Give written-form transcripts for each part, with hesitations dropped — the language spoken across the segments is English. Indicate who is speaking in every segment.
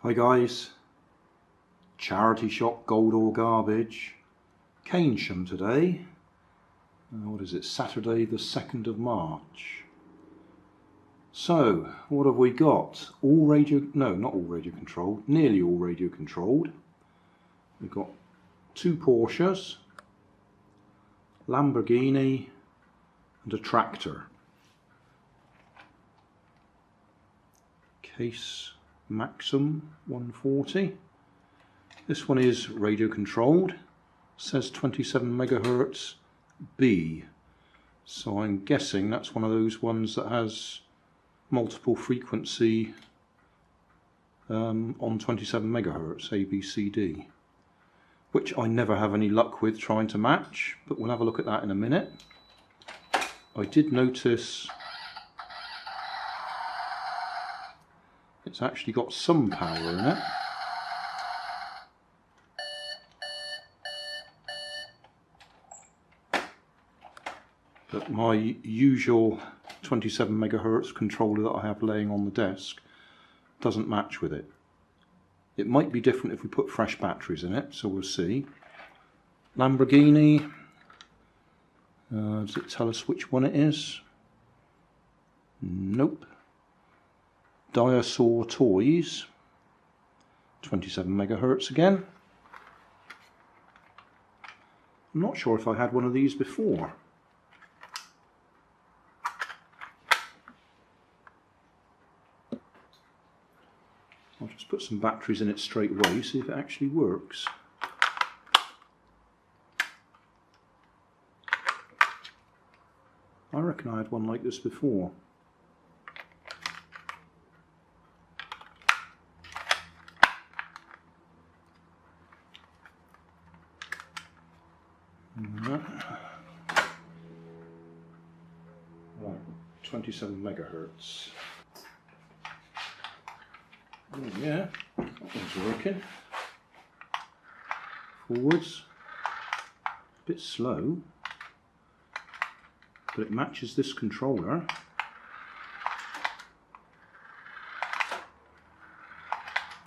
Speaker 1: Hi guys, charity shop gold or garbage, Keynsham today. What is it, Saturday the 2nd of March. So, what have we got? All radio, no, not all radio controlled, nearly all radio controlled. We've got two Porsches, Lamborghini and a tractor. Case Maxxum 140. This one is radio controlled, says 27 megahertz B, so I'm guessing that's one of those ones that has multiple frequency on 27 megahertz A, B, C, D, which I never have any luck with trying to match, but we'll have a look at that in a minute. I did notice it's actually got some power in it. But my usual 27 megahertz controller that I have laying on the desk doesn't match with it. It might be different if we put fresh batteries in it, so we'll see. Lamborghini, does it tell us which one it is? Nope. Diasaw toys, 27 megahertz again. I'm not sure if I had one of these before. I'll just put some batteries in it straight away, see if it actually works. I reckon I had one like this before. Right, 27 megahertz. Oh yeah, that one's working. Forwards, a bit slow, but it matches this controller.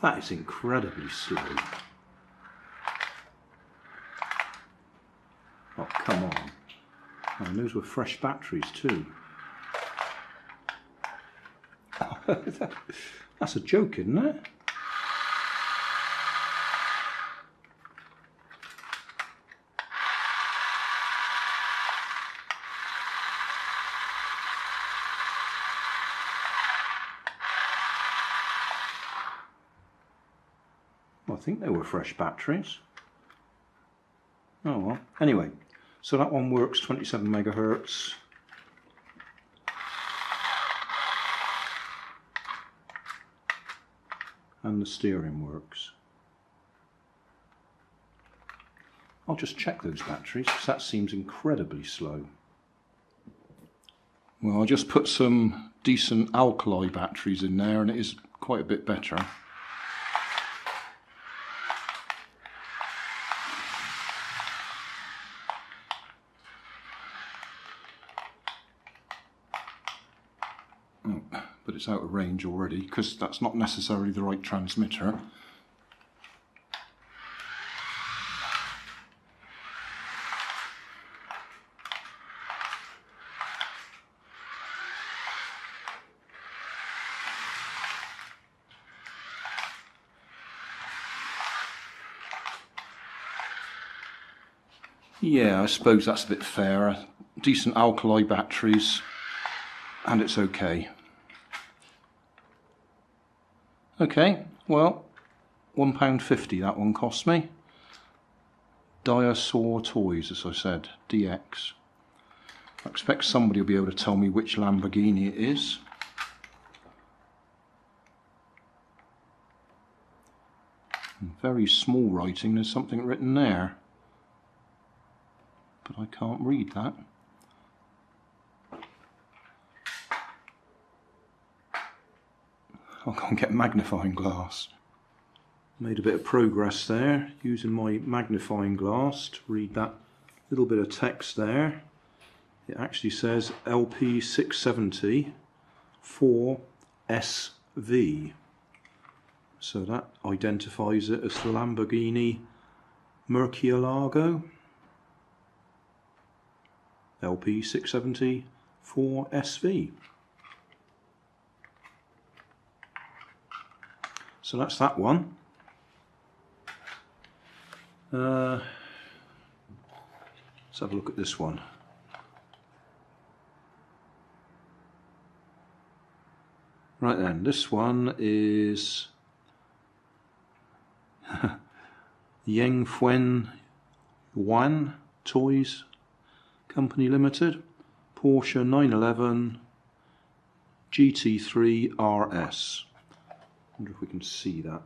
Speaker 1: That is incredibly slow. Oh, come on. And those were fresh batteries too. That's a joke, isn't it? Well, I think they were fresh batteries. Oh well. Anyway, so that one works 27 megahertz. And the steering works. I'll just check those batteries because that seems incredibly slow. Well, I'll just put some decent alkali batteries in there and it is quite a bit better. But it's out of range already because that's not necessarily the right transmitter. Yeah, I suppose that's a bit fairer. Decent alkali batteries and it's okay. Okay, well, £1.50 that one cost me. Diasaw toys, as I said, DX. I expect somebody will be able to tell me which Lamborghini it is. Very small writing, there's something written there. But I can't read that. I'll go and get a magnifying glass. Made a bit of progress there using my magnifying glass to read that little bit of text there. It actually says LP670 4SV. So that identifies it as the Lamborghini Murcielago LP670 4SV. So that's that one. Let's have a look at this one. Right then, this one is Jianfengyuan Toys Company Limited, Porsche 911 GT3 RS. Wonder if we can see that.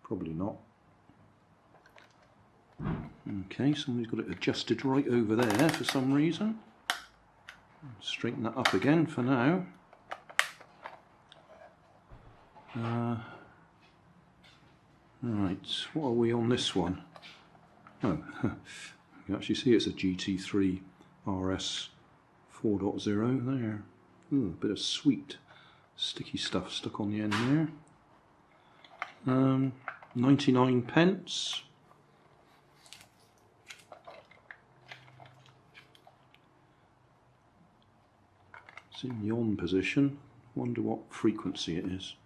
Speaker 1: Probably not. Okay, somebody's got it adjusted right over there for some reason. Straighten that up again for now. Right, what are we on this one? Oh, you can actually see it's a GT3 RS 4.0 there. Ooh, a bit of sweet sticky stuff stuck on the end there. 99 pence. It's in the on position. Wonder what frequency it is.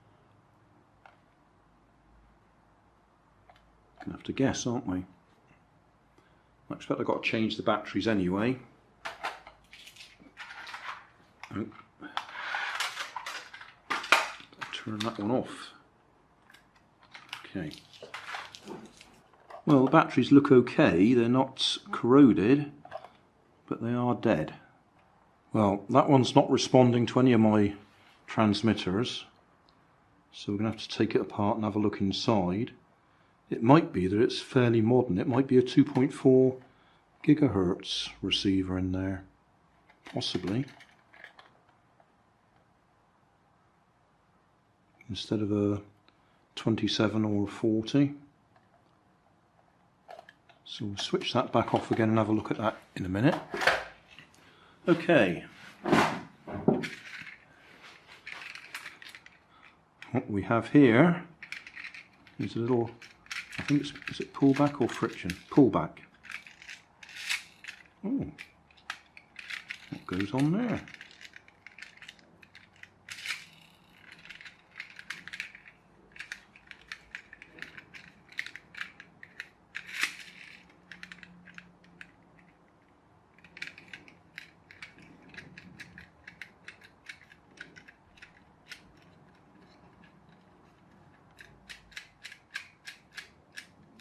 Speaker 1: Gonna have to guess, aren't we? I expect I've got to change the batteries anyway. Oh. Turn that one off. Okay. Well, the batteries look okay. They're not corroded, but they are dead. Well, that one's not responding to any of my transmitters, so we're going to have to take it apart and have a look inside. It might be that it's fairly modern. It might be a 2.4 gigahertz receiver in there, possibly, instead of a 27 or a 40. So we'll switch that back off again and have a look at that in a minute. Okay. What we have here is a little, I think it's, is it pullback or friction? Pullback. Oh, what goes on there?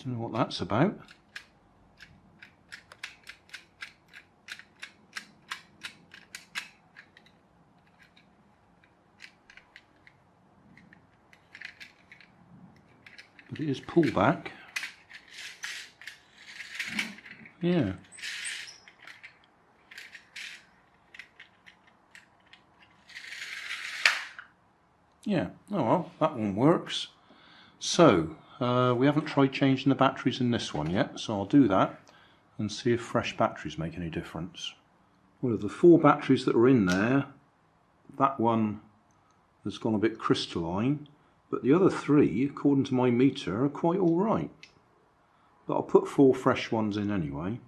Speaker 1: Don't know what that's about. But it is pullback. Yeah. Yeah, oh well, that one works. So, we haven't tried changing the batteries in this one yet, so I'll do that and see if fresh batteries make any difference. Well, of the 4 batteries that are in there, that one has gone a bit crystalline, but the other 3, according to my meter, are quite alright. But I'll put 4 fresh ones in anyway.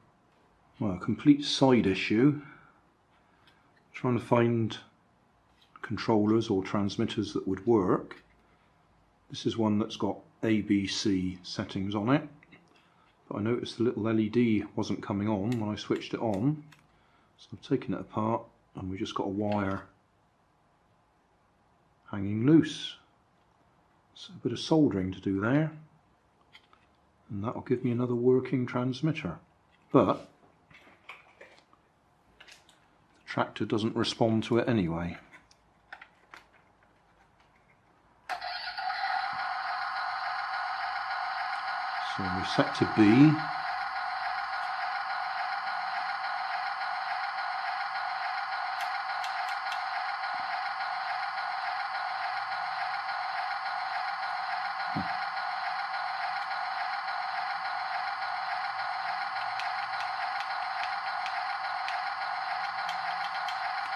Speaker 1: Well, a complete side issue. Trying to find controllers or transmitters that would work. This is one that's got ABC settings on it, but I noticed the little LED wasn't coming on when I switched it on, so I've taken it apart and we just got a wire hanging loose. So a bit of soldering to do there, and that will give me another working transmitter. But the tractor doesn't respond to it anyway. So we're set to B.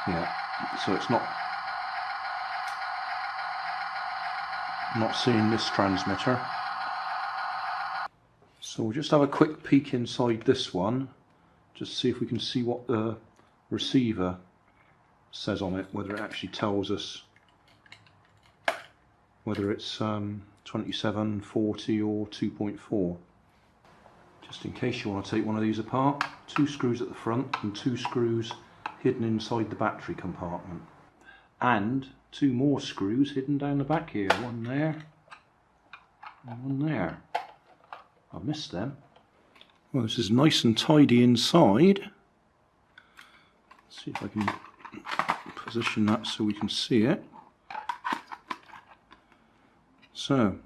Speaker 1: Yeah, so it's not I'm not seeing this transmitter. So we'll just have a quick peek inside this one, just see if we can see what the receiver says on it, whether it actually tells us whether it's 27, 40 or 2.4. Just in case you want to take one of these apart, 2 screws at the front and 2 screws hidden inside the battery compartment. And 2 more screws hidden down the back here, one there and one there. I missed them. Well, this is nice and tidy inside. Let's see if I can position that so we can see it. So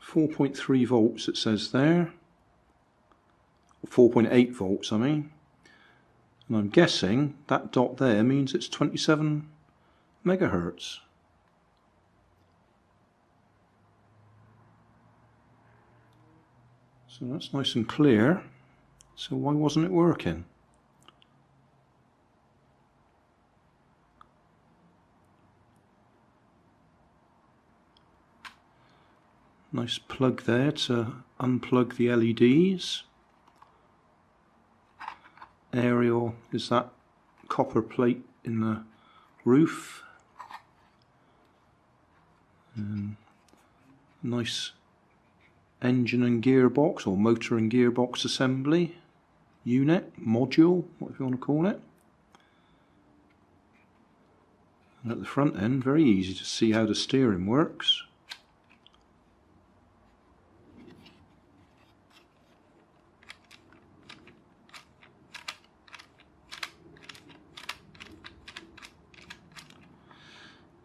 Speaker 1: 4.3 volts it says there, 4.8 volts I mean, and I'm guessing that dot there means it's 27 megahertz. So that's nice and clear. So why wasn't it working? Nice plug there to unplug the LEDs. Aerial is that copper plate in the roof. And nice engine and gearbox, or motor and gearbox assembly unit, module, whatever you want to call it. And at the front end, very easy to see how the steering works.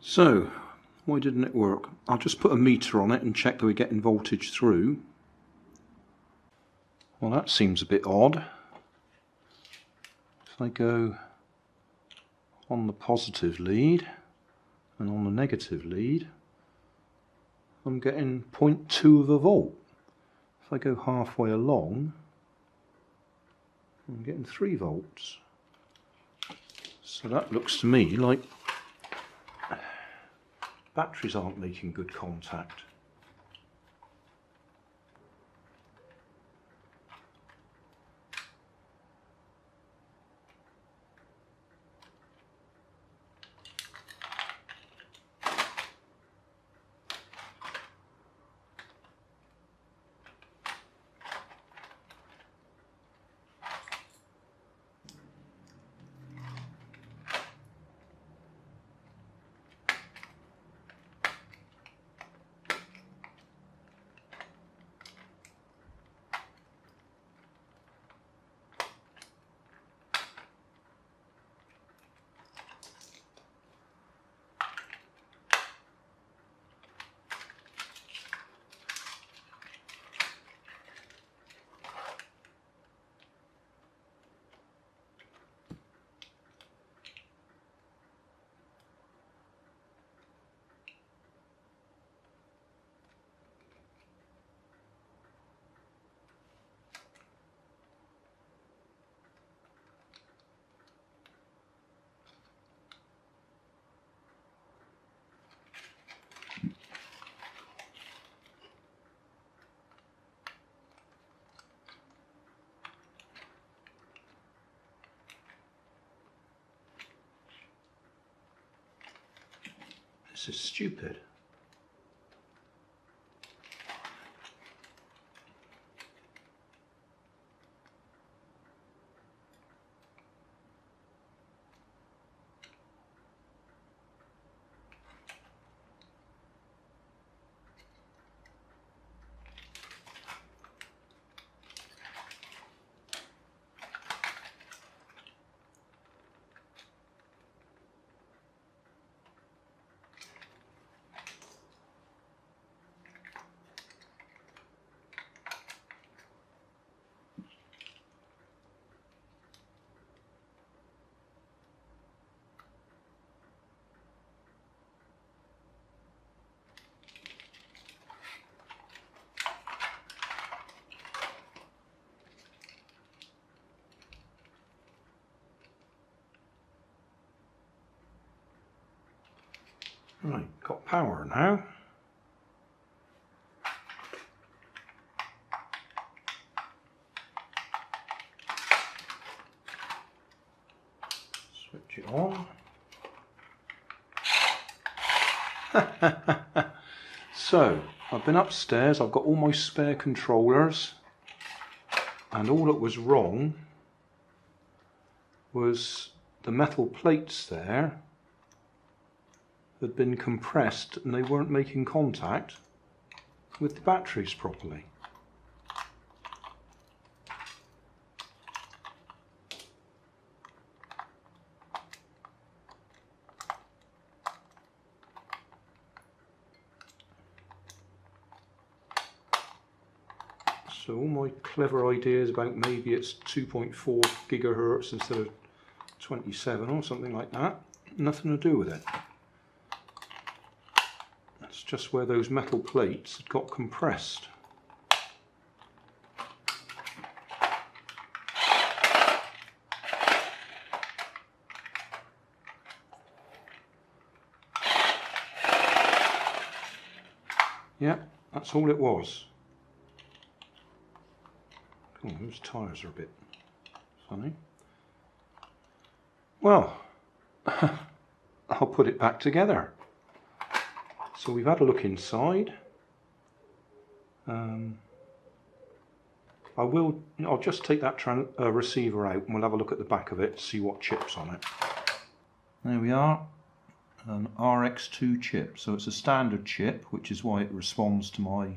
Speaker 1: So, why didn't it work? I'll just put a meter on it and check that we're getting voltage through. Well, that seems a bit odd. If I go on the positive lead and on the negative lead, I'm getting 0.2 of a volt. If I go halfway along, I'm getting 3 volts. So that looks to me like batteries aren't making good contact. This is stupid. Right, got power now. So, I've been upstairs, I've got all my spare controllers, and all that was wrong was the metal plates there had been compressed and they weren't making contact with the batteries properly. So all my clever ideas about maybe it's 2.4 gigahertz instead of 27 or something like that, nothing to do with it. It's just where those metal plates had got compressed. Yeah, that's all it was. Oh, those tyres are a bit funny. Well, I'll put it back together. So we've had a look inside. I'll just take that receiver out and we'll have a look at the back of it, see what chip's on it. There we are, an RX2 chip. So it's a standard chip, which is why it responds to my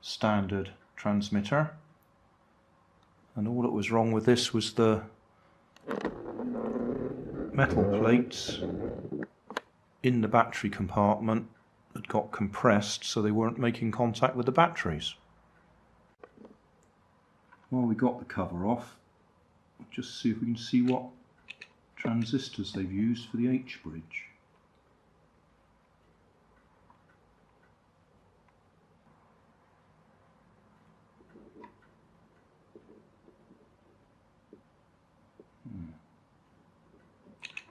Speaker 1: standard transmitter. And all that was wrong with this was the metal plates in the battery compartment had got compressed, so they weren't making contact with the batteries. Well, we got the cover off. We'll just see if we can see what transistors they've used for the H bridge.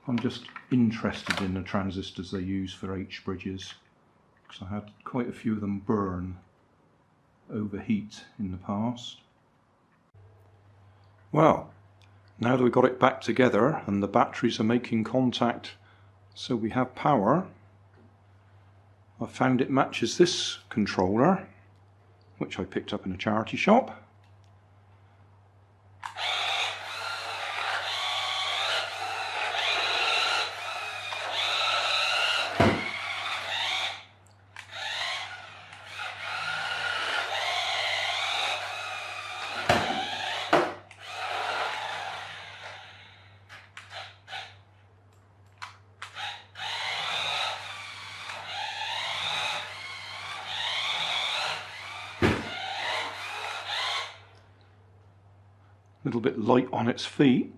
Speaker 1: I'm just interested in the transistors they use for H bridges, because I had quite a few of them burn, overheat in the past. Well, now that we've got it back together and the batteries are making contact so we have power, I've found it matches this controller, which I picked up in a charity shop. A little bit light on its feet.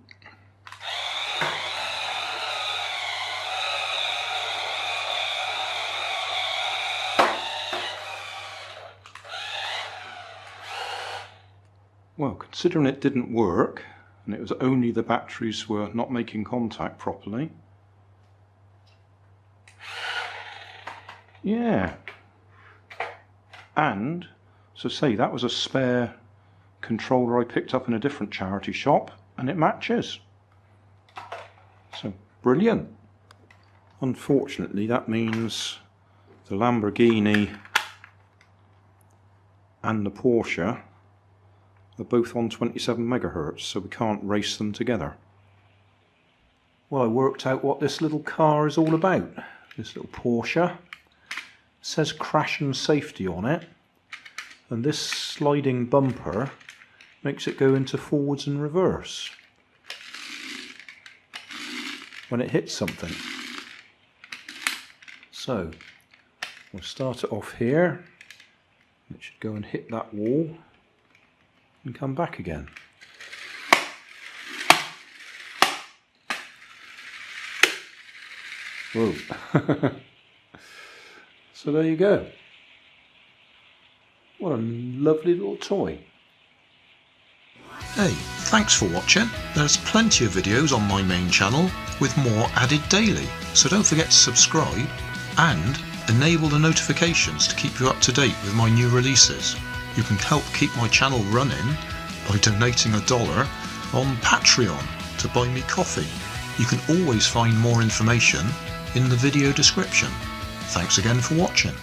Speaker 1: Well, considering it didn't work and it was only the batteries were not making contact properly, yeah, and so say that was a spare controller I picked up in a different charity shop and it matches. So brilliant. Unfortunately that means the Lamborghini and the Porsche are both on 27 megahertz, so we can't race them together. Well, I worked out what this little car is all about. This little Porsche. It says crash and safety on it, and this sliding bumper makes it go into forwards and reverse when it hits something. So we'll start it off here. It should go and hit that wall and come back again. Whoa. So there you go. What a lovely little toy.
Speaker 2: Hey, thanks for watching. There's plenty of videos on my main channel with more added daily, so don't forget to subscribe and enable the notifications to keep you up to date with my new releases. You can help keep my channel running by donating $1 on Patreon to buy me coffee. You can always find more information in the video description. Thanks again for watching.